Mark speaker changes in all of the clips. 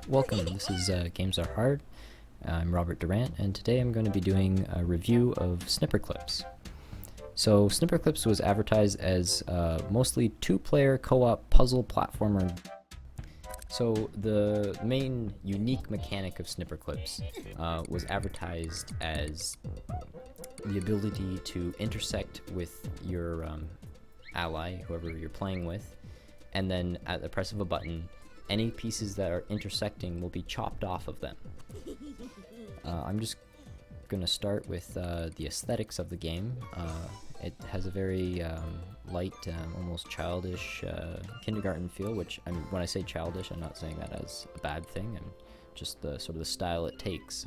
Speaker 1: Welcome, this is Games Are Hard. I'm Robert Durant, and today I'm going to be doing a review of Snipperclips. So, Snipperclips was advertised as mostly two-player co-op puzzle platformer. So, the main unique mechanic of Snipperclips was advertised as the ability to intersect with your ally, whoever you're playing with, and then at the press of a button, any pieces that are intersecting will be chopped off of them. I'm just going to start with the aesthetics of the game. It has a very light, almost childish kindergarten feel, which when I say childish, I'm not saying that as a bad thing. I'm just the sort of the style it takes.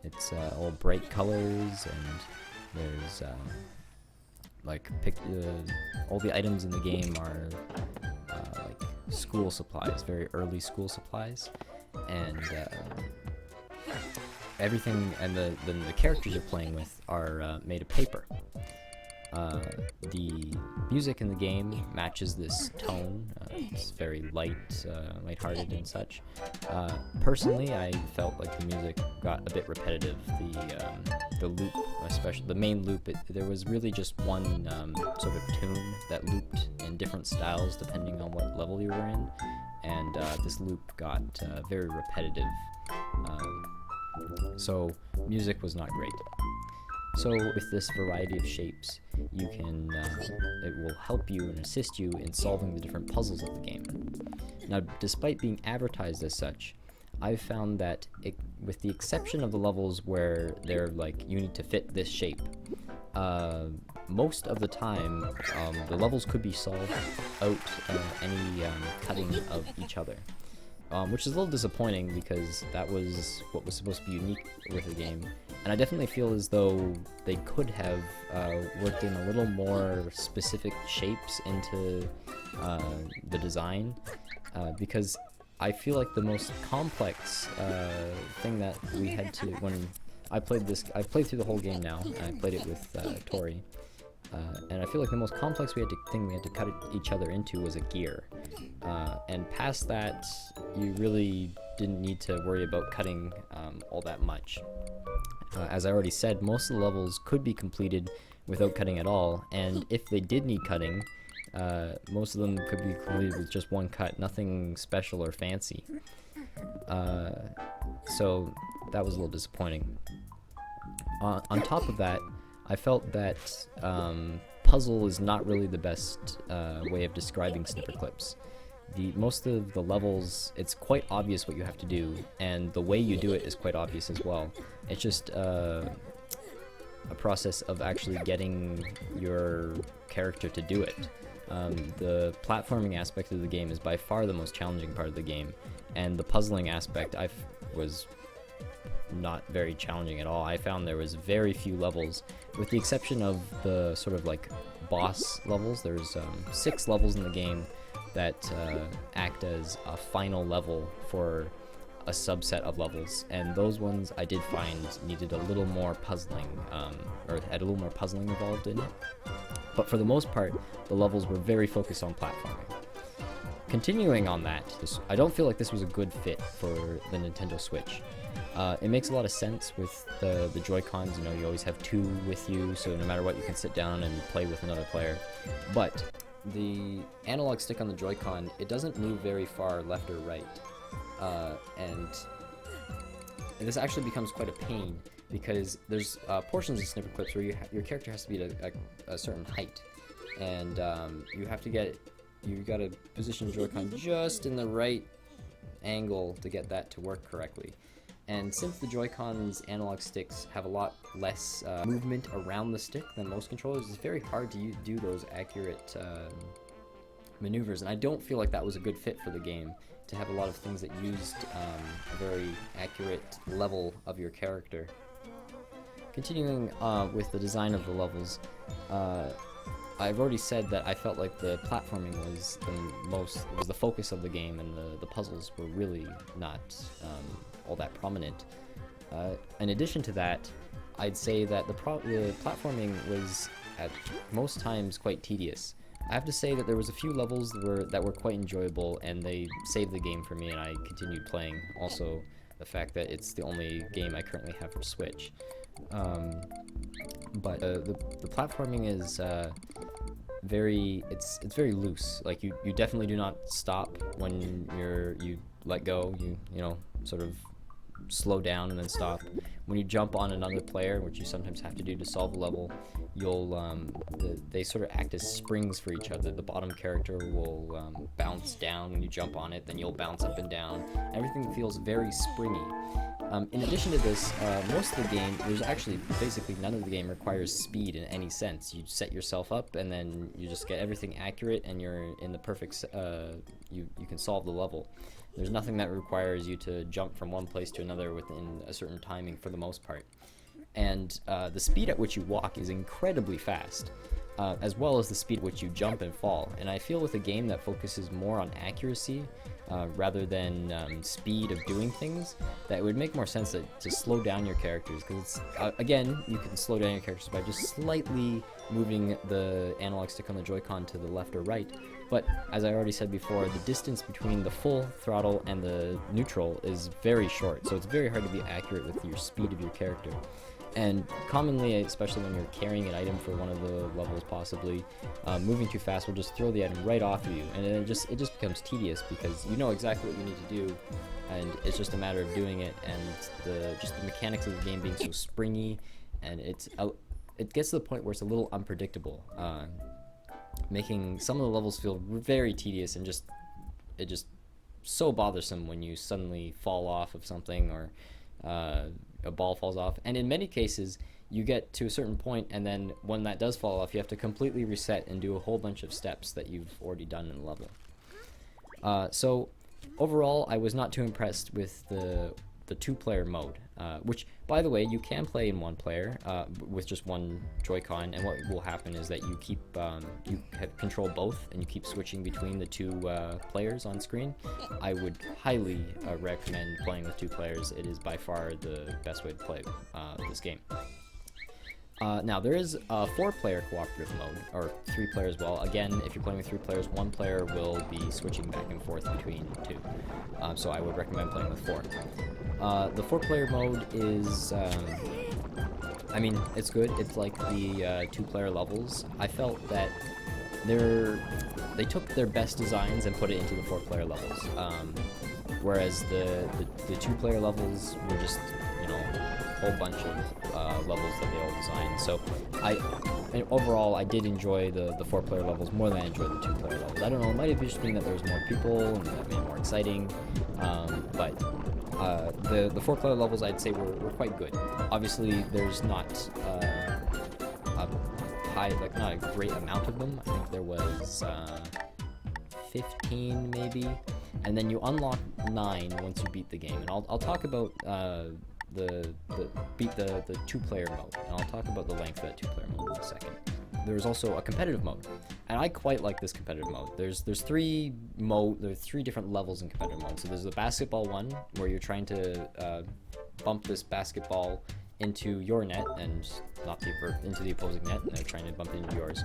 Speaker 1: It's all bright colors, and there's all the items in the game are like school supplies, very early school supplies, and everything, and the characters you're playing with are made of paper. The music in the game matches this tone. It's very lighthearted and such. Personally, I felt like the music got a bit repetitive. The loop, especially the main loop, there was really just one sort of tune that looped in different styles depending on what level you were in, and this loop got very repetitive. So music was not great. So with this variety of shapes, you can it will help you and assist you in solving the different puzzles of the game. Now, despite being advertised as such, I've found that with the exception of the levels where they're like, you need to fit this shape, most of the time the levels could be solved out any cutting of each other. Which is a little disappointing because that was what was supposed to be unique with the game. And I definitely feel as though they could have worked in a little more specific shapes into the design, because I feel like the most complex thing that we had to, when I played through the whole game now, and I played it with Tori. And I feel like the most complex thing we had to cut each other into was a gear. And past that, you really didn't need to worry about cutting all that much. As I already said, most of the levels could be completed without cutting at all, and if they did need cutting, most of them could be completed with just one cut, nothing special or fancy. So that was a little disappointing. On top of that, I felt that puzzle is not really the best way of describing Snipperclips. Most of the levels, it's quite obvious what you have to do, and the way you do it is quite obvious as well. It's just a process of actually getting your character to do it. The platforming aspect of the game is by far the most challenging part of the game, and the puzzling aspect was not very challenging at all. I found there was very few levels, with the exception of the sort of like boss levels. There's 6 levels in the game that act as a final level for a subset of levels, and those ones I did find needed a little more puzzling, or had a little more puzzling involved in it. But for the most part, the levels were very focused on platforming. Continuing on that, I don't feel like this was a good fit for the Nintendo Switch. It makes a lot of sense with the Joy-Cons. You know, you always have 2 with you, so no matter what, you can sit down and play with another player. But the analog stick on the Joy-Con, it doesn't move very far left or right. And this actually becomes quite a pain, because there's portions of Snipperclips where your character has to be at a certain height, and you gotta position the Joy-Con just in the right angle to get that to work correctly. And since the Joy-Con's analog sticks have a lot less movement around the stick than most controllers, it's very hard to do those accurate maneuvers, and I don't feel like that was a good fit for the game, to have a lot of things that used a very accurate level of your character. Continuing with the design of the levels, I've already said that I felt like the platforming was the focus of the game, and the puzzles were really not all that prominent. In addition to that, I'd say that the platforming was at most times quite tedious. I have to say that there was a few levels that were quite enjoyable, and they saved the game for me, and I continued playing. Also, the fact that it's the only game I currently have for Switch. But the platforming is it's very loose. Like you definitely do not stop when you let go. You know, sort of slow down and then stop. When you jump on another player, which you sometimes have to do to solve a level, they sort of act as springs for each other. The bottom character will bounce down when you jump on it, then you'll bounce up and down. Everything feels very springy. In addition to this, most of the game, there's actually basically none of the game requires speed in any sense. You set yourself up and then you just get everything accurate, and you're in the perfect, you can solve the level. There's nothing that requires you to jump from one place to another within a certain timing for the most part. And the speed at which you walk is incredibly fast, as well as the speed at which you jump and fall. And I feel with a game that focuses more on accuracy rather than speed of doing things, that it would make more sense to slow down your characters. Because again, you can slow down your characters by just slightly moving the analog stick on the Joy-Con to the left or right. But as I already said before, the distance between the full throttle and the neutral is very short, so it's very hard to be accurate with your speed of your character. And commonly, especially when you're carrying an item for one of the levels possibly, moving too fast will just throw the item right off of you, and it just becomes tedious because you know exactly what you need to do, and it's just a matter of doing it. And just the mechanics of the game being so springy, and it gets to the point where it's a little unpredictable, making some of the levels feel very tedious, and just so bothersome when you suddenly fall off of something, or a ball falls off. And in many cases, you get to a certain point, and then when that does fall off, you have to completely reset and do a whole bunch of steps that you've already done in the level. So overall, I was not too impressed with the two-player mode, which, by the way, you can play in one player with just one Joy-Con, and what will happen is that you keep you control both, and you keep switching between the two players on screen. I would highly recommend playing with two players. It is by far the best way to play this game. Now, there is a 4-player cooperative mode, or 3-player as well. Again, if you're playing with 3 players, 1 player will be switching back and forth between 2. So I would recommend playing with 4. The 4-player mode is, I mean, it's good. It's like the 2-player levels. I felt that they took their best designs and put it into the 4-player levels. Whereas the 2-player levels were just, you know, whole bunch of levels that they all designed. So overall, I did enjoy the 4-player levels more than I enjoyed the 2-player levels. I don't know, it might have just been that there was more people and that made it more exciting, but the 4-player levels, I'd say, were quite good. Obviously, there's not not a great amount of them. I think there was 15 maybe, and then you unlock 9 once you beat the game. And I'll talk about the 2-player mode, and I'll talk about the length of that 2-player mode in a second. There's also a competitive mode, and I quite like this competitive mode. There's 3 different levels in competitive mode. So there's the basketball one, where you're trying to bump this basketball into your net and not into the opposing net, and they're trying to bump into yours.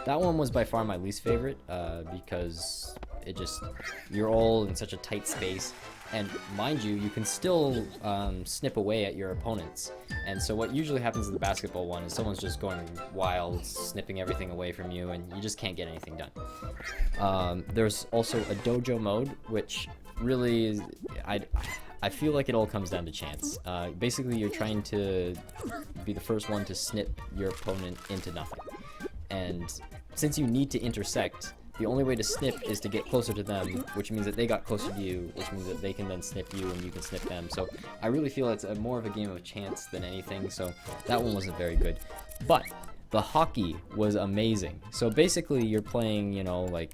Speaker 1: That one was by far my least favorite, because you're all in such a tight space, and mind you, you can still snip away at your opponents. And so what usually happens in the basketball one is someone's just going wild, snipping everything away from you, and you just can't get anything done. There's also a dojo mode, which really is, I feel like it all comes down to chance. Basically, you're trying to be the first one to snip your opponent into nothing. And since you need to intersect, the only way to snip is to get closer to them, which means that they got closer to you, which means that they can then snip you and you can snip them. So I really feel it's more of a game of chance than anything, so that one wasn't very good. But the hockey was amazing. So basically you're playing, you know, like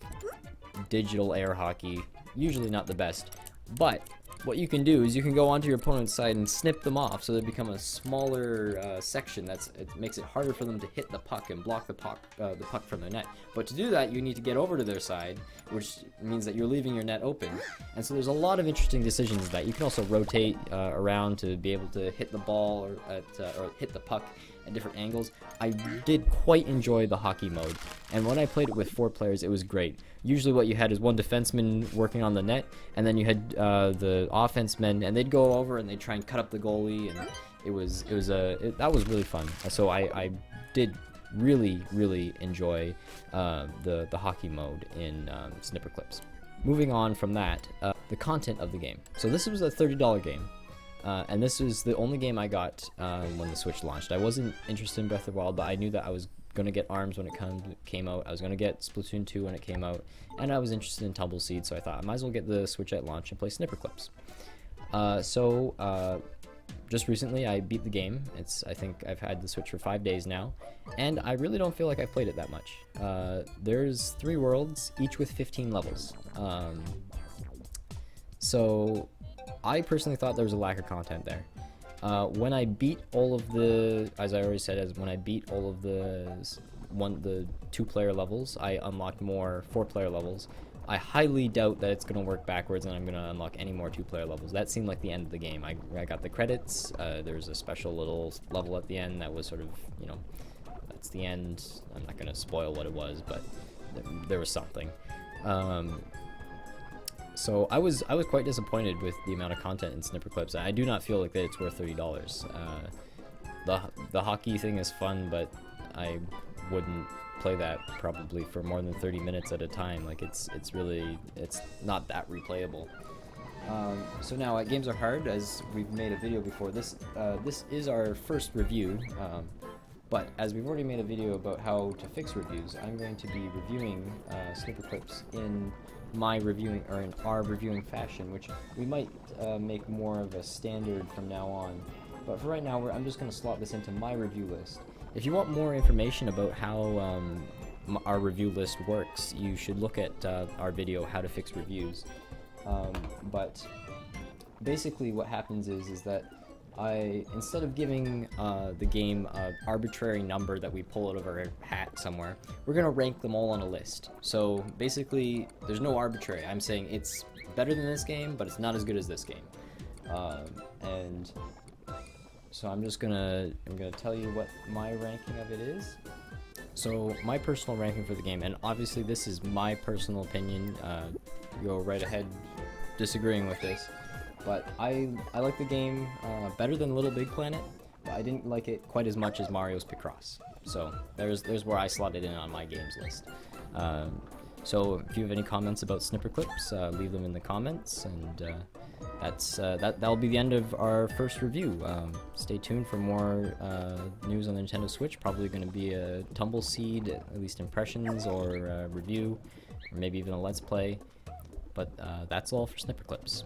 Speaker 1: digital air hockey, usually not the best, but what you can do is you can go onto your opponent's side and snip them off, so they become a smaller section. It makes it harder for them to hit the puck and block the puck from their net. But to do that, you need to get over to their side, which means that you're leaving your net open. And so there's a lot of interesting decisions that you can also rotate around to be able to hit the ball or hit the puck and different angles. I did quite enjoy the hockey mode, and when I played it with 4 players, it was great. Usually what you had is one defenseman working on the net, and then you had the offense men, and they'd go over and they'd try and cut up the goalie, and that was really fun. So I did really enjoy the hockey mode in Snipperclips. Moving on from that, the content of the game. So this was a $30 game, and this was the only game I got when the Switch launched. I wasn't interested in Breath of the Wild, but I knew that I was going to get ARMS when it came out. I was going to get Splatoon 2 when it came out, and I was interested in Tumbleseed, so I thought I might as well get the Switch at launch and play Snipperclips. Just recently I beat the game. I think I've had the Switch for 5 days now, and I really don't feel like I've played it that much. There's 3 worlds, each with 15 levels. So I personally thought there was a lack of content there. When I beat all of the, as I already said, when I beat all of the 2-player levels, I unlocked more 4-player levels. I highly doubt that it's going to work backwards and I'm going to unlock any more 2-player levels. That seemed like the end of the game. I got the credits. There was a special little level at the end that was sort of, that's the end. I'm not going to spoil what it was, but there was something. So I was quite disappointed with the amount of content in Snipperclips. I do not feel like that it's worth $30. The hockey thing is fun, but I wouldn't play that probably for more than 30 minutes at a time. Like it's not that replayable. So now at Games Are Hard, as we've made a video before, this is our first review, but as we've already made a video about how to fix reviews, I'm going to be reviewing Snipperclips in our reviewing fashion, which we might make more of a standard from now on. But for right now, I'm just going to slot this into my review list. If you want more information about how our review list works, you should look at our video, How to Fix Reviews. But basically what happens is that instead of giving the game an arbitrary number that we pull out of our hat somewhere, we're going to rank them all on a list. So basically, there's no arbitrary. I'm saying it's better than this game, but it's not as good as this game. And so I'm gonna tell you what my ranking of it is. So my personal ranking for the game, and obviously this is my personal opinion, go right ahead disagreeing with this, but I like the game better than Little Big Planet, but I didn't like it quite as much as Mario's Picross. So there's where I slotted in on my games list. So if you have any comments about Snipperclips, leave them in the comments, and that'll be the end of our first review. Stay tuned for more news on the Nintendo Switch. Probably going to be a Tumbleseed, at least impressions, or a review, or maybe even a Let's Play. But that's all for Snipperclips.